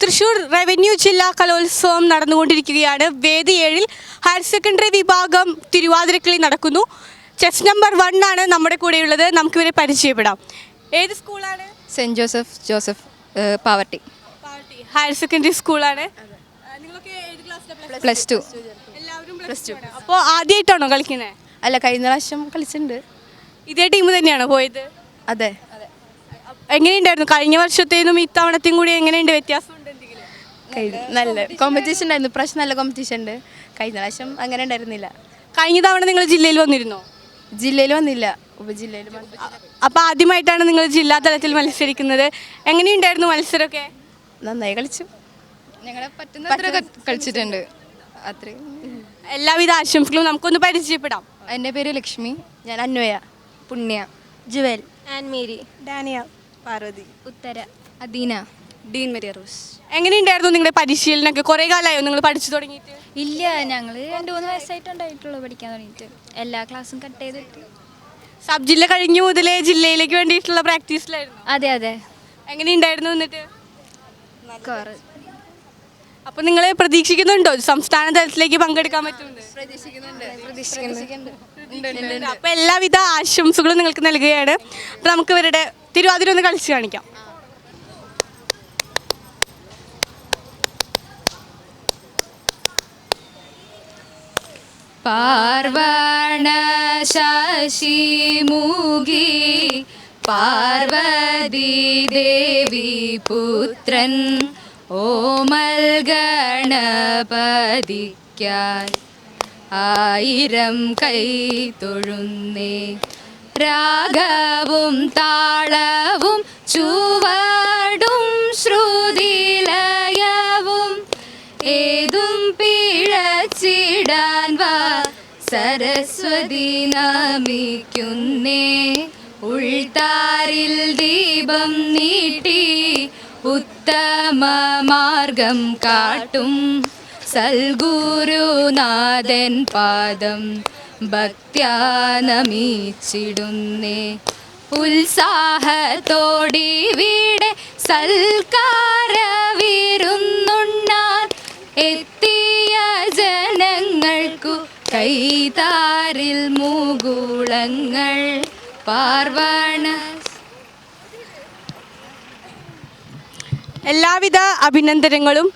Thrissur revenue ജില്ലാ കലോത്സവം നടന്നുകൊണ്ടിരിക്കുകയാണ്. വേദി 7-ൽ ഹയർ സെക്കൻഡറി വിഭാഗം തിരുവാതിരക്കളി നടക്കുന്നു. ചെസ് നമ്പർ 1 ആണ് നമ്മുടെ കൂടെയുള്ളത്. നമുക്കിവരെ പരിചയപ്പെടാം. ഏത് സ്കൂളാണ്? Saint Joseph Pavaratty. Higher secondary സ്കൂളാണ്. നിങ്ങളൊക്കെ ഏത് ക്ലാസ്സിലാണ്? Plus two. എല്ലാവരും പ്ലസ് ടു. അപ്പോൾ ആദ്യമായിട്ടാണോ കളിക്കുന്നത്? അല്ല, കഴിഞ്ഞ പ്രാവശ്യം കളിച്ചിട്ടുണ്ട്. ഇതേ ടീം തന്നെയാണോ പോയത്? അതെ. എങ്ങനെയുണ്ടായിരുന്നു കഴിഞ്ഞ വർഷത്തേനും ഇത്തവണത്തെയും കൂടി? എങ്ങനെയുണ്ട്, വ്യത്യാസമുണ്ട് എന്തെങ്കിലും? നല്ല കോമ്പറ്റീഷൻ ഉണ്ടായിരുന്നു. ഇപ്രാവശ്യം നല്ല കോമ്പറ്റീഷൻ ഉണ്ട്. കഴിഞ്ഞ പ്രാവശ്യം അങ്ങനെ ഉണ്ടായിരുന്നില്ല. കഴിഞ്ഞ തവണ നിങ്ങൾ ജില്ലയിൽ വന്നിരുന്നോ? ജില്ലയിൽ വന്നില്ല, ഉപജില്ലയിൽ. അപ്പോൾ ആദ്യമായിട്ടാണ് നിങ്ങൾ ജില്ലാ തലത്തിൽ മത്സരിക്കുന്നത്. എങ്ങനെയുണ്ടായിരുന്നു മത്സരമൊക്കെ? നന്നായി കളിച്ചു. ഞങ്ങളെ പറ്റുന്ന കളിച്ചിട്ടുണ്ട്. അത്രയും. എല്ലാവിധ ആശംസകളും. നമുക്കൊന്ന് പരിചയപ്പെടാം. എൻ്റെ പേര് ലക്ഷ്മി. ഞാൻ അന്വയ. പുണ്യ. ജുവൽ. ആൻ മേരി. ഡാനിയ. പാർവതി. ഉത്തര. അദീന. ഡീൻ മരിയ റോസ്. എങ്ങനെയുണ്ടായിരുന്നു നിങ്ങളുടെ പരിശീലനമൊക്കെ? കുറേ കാലമായോ നിങ്ങൾ പഠിച്ചു തുടങ്ങിയിട്ട്? ഇല്ല, ഞങ്ങൾ 2-3 വയസ്സായിട്ടുണ്ടായിട്ടുള്ളൂ പഠിക്കാൻ തുടങ്ങിയിട്ട്. എല്ലാ ക്ലാസ്സും കട്ട് ചെയ്തിട്ട്. സബ് ജില്ല കഴിഞ്ഞ മുതലേ ജില്ലയിലേക്ക് വേണ്ടിയിട്ടുള്ള പ്രാക്ടീസിലായിരുന്നു? അതെ അതെ. എങ്ങനെയുണ്ടായിരുന്നു എന്നിട്ട്? കുറേ അപ്പോൾ നിങ്ങൾ പ്രതീക്ഷിക്കുന്നുണ്ടോ സംസ്ഥാന തലത്തിലേക്ക് പങ്കെടുക്കാൻ പറ്റുന്നത്? അപ്പോൾ എല്ലാവിധ ആശംസകളും നിങ്ങൾക്ക് നൽകുകയാണ്. അപ്പോൾ നമുക്ക് ഇവരുടെ തിരുവാതിര ഒന്ന് കളിച്ച് കാണിക്കാം. പാർവണ ശശിമുഖി പാർവതി ദേവി പുത്രൻ ഓമൽ ഗണപതിക്കായി 1000 കൈ തൊഴുന്നേ. രാഗവും താളവും ചുവടും ശ്രുതിലയവും ഏതും പിഴച്ചിടാൻ വാ സരസ്വതി നമിക്കുന്നേ. ഉൾത്താരിൽ ദീപം നീട്ടി ഉത്തമ മാർഗം കാട്ടും സൽഗുരുനാഥൻ പാദം ഭക്ത്യാ നമിച്ചിടുന്നേ. ഉത്സാഹത്തോടിവിടെ സൽക്കാരവിരുന്നുണ്ണാൻ എത്തിയ ജനങ്ങൾക്കു കൈതാരിൽ മുകുളങ്ങൾ പാർവണ. എല്ലാവിധ അഭിനന്ദനങ്ങളും